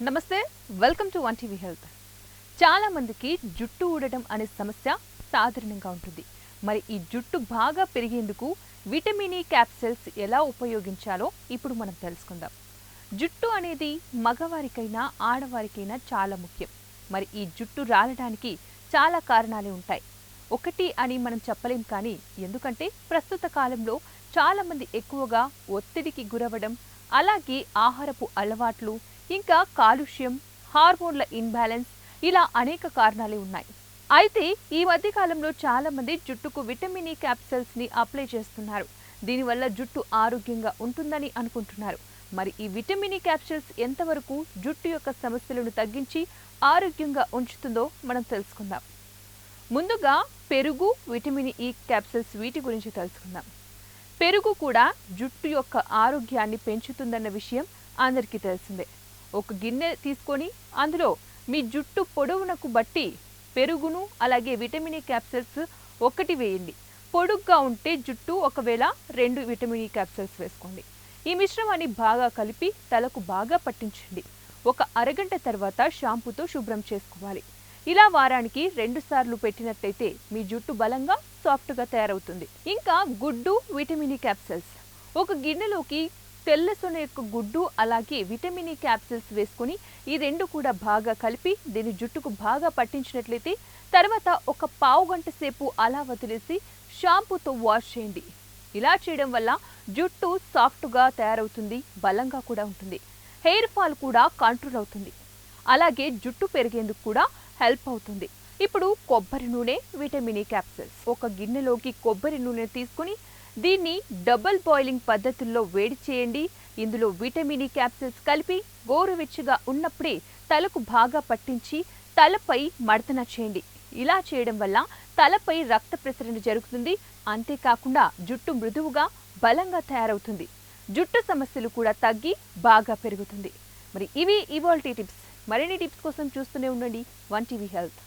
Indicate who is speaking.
Speaker 1: నమస్తే, welcome to one TV health. చాలా మందికి జుట్టు ఊడటం అనే సమస్య సాధారణంగా ఉంటుంది. మరి ఈ జుట్టు బాగా పెరిగేందుకు విటమిన్ ఈ క్యాప్సూల్స్ ఎలా ఉపయోగించాలో ఇప్పుడు మనం తెలుసుకుందాం. జుట్టు అనేది మగవారికైనా ఆడవారికైనా చాలా ముఖ్యం. మరి ఈ జుట్టు రాలడానికి చాలా కారణాలే ఉంటాయి. ఒకటి అని మనం చెప్పలేం, కానీ ఎందుకంటే ప్రస్తుత కాలంలో చాలా మంది ఎక్కువగా ఒత్తిడికి గురవడం, అలాగే ఆహారపు అలవాట్లు, ఇంకా కాలుష్యం, హార్మోన్ల ఇన్బ్యాలెన్స్, ఇలా అనేక కారణాలే ఉన్నాయి. అయితే ఈ మధ్య కాలంలో చాలా మంది జుట్టుకు విటమిన్ ఈ క్యాప్సూల్స్ ని అప్లై చేస్తున్నారు. దీనివల్ల జుట్టు ఆరోగ్యంగా ఉంటుందని అనుకుంటున్నారు. మరి ఈ విటమిన్ ఈ క్యాప్సూల్స్ ఎంతవరకు జుట్టు యొక్క సమస్యలను తగ్గించి ఆరోగ్యంగా ఉంచుతుందో మనం తెలుసుకుందాం. ముందుగా పెరుగు, విటమిన్ ఈ క్యాప్సూల్స్, వీటి గురించి తెలుసుకుందాం. పెరుగు కూడా జుట్టు యొక్క ఆరోగ్యాన్ని పెంచుతుందన్న విషయం అందరికీ తెలిసిందే. ఒక గిన్నె తీసుకొని అందులో మీ జుట్టు పొడవునకు బట్టి పెరుగును అలాగే విటమిన్ ఈ క్యాప్సూల్స్ ఒకటి వేయండి. పొడుగ్గా ఉంటే జుట్టు ఒకవేళ 2 విటమిన్ ఈ క్యాప్సూల్స్ వేసుకోండి. ఈ మిశ్రమాన్ని బాగా కలిపి తలకు బాగా పట్టించండి. ఒక అరగంట తర్వాత షాంపూతో శుభ్రం చేసుకోవాలి. ఇలా వారానికి 2 సార్లు పెట్టినట్లయితే మీ జుట్టు బలంగా సాఫ్ట్గా తయారవుతుంది. ఇంకా గుడ్డు, విటమిన్ ఈ క్యాప్సూల్స్. ఒక గిన్నెలోకి తెల్ల సొన యొక్క గుడ్డు అలాగే విటమిన్ ఈ క్యాప్సూల్స్ వేసుకొని ఈ 2 కూడా బాగా కలిపి దీని జుట్టుకు బాగా పట్టించినట్లయితే తర్వాత ఒక పావు గంట సేపు అలా వదిలేసి షాంపూతో వాష్ చేయండి. ఇలా చేయడం వల్ల జుట్టు సాఫ్ట్గా తయారవుతుంది, బలంగా కూడా ఉంటుంది. హెయిర్ ఫాల్ కూడా కంట్రోల్ అవుతుంది. అలాగే జుట్టు పెరిగేందుకు కూడా హెల్ప్ అవుతుంది. ఇప్పుడు కొబ్బరి నూనె, విటమిన్ ఈ క్యాప్సూల్స్. ఒక గిన్నెలోకి కొబ్బరి నూనె తీసుకుని దీన్ని డబుల్ బాయిలింగ్ పద్ధతుల్లో వేడి చేయండి. ఇందులో విటమిన్ ఈ క్యాప్సూల్స్ కలిపి గోరువెచ్చగా ఉన్నప్పుడే తలకు బాగా పట్టించి తలపై మర్దన చేయండి. ఇలా చేయడం వల్ల తలపై రక్త ప్రసరణ జరుగుతుంది. అంతేకాకుండా జుట్టు మృదువుగా, బలంగా తయారవుతుంది. జుట్టు సమస్యలు కూడా తగ్గి బాగా పెరుగుతుంది. మరి ఇవి ఇవాల్టి టిప్స్. మరిన్ని టిప్స్ కోసం చూస్తూనే ఉండండి వన్ టీవీ హెల్త్.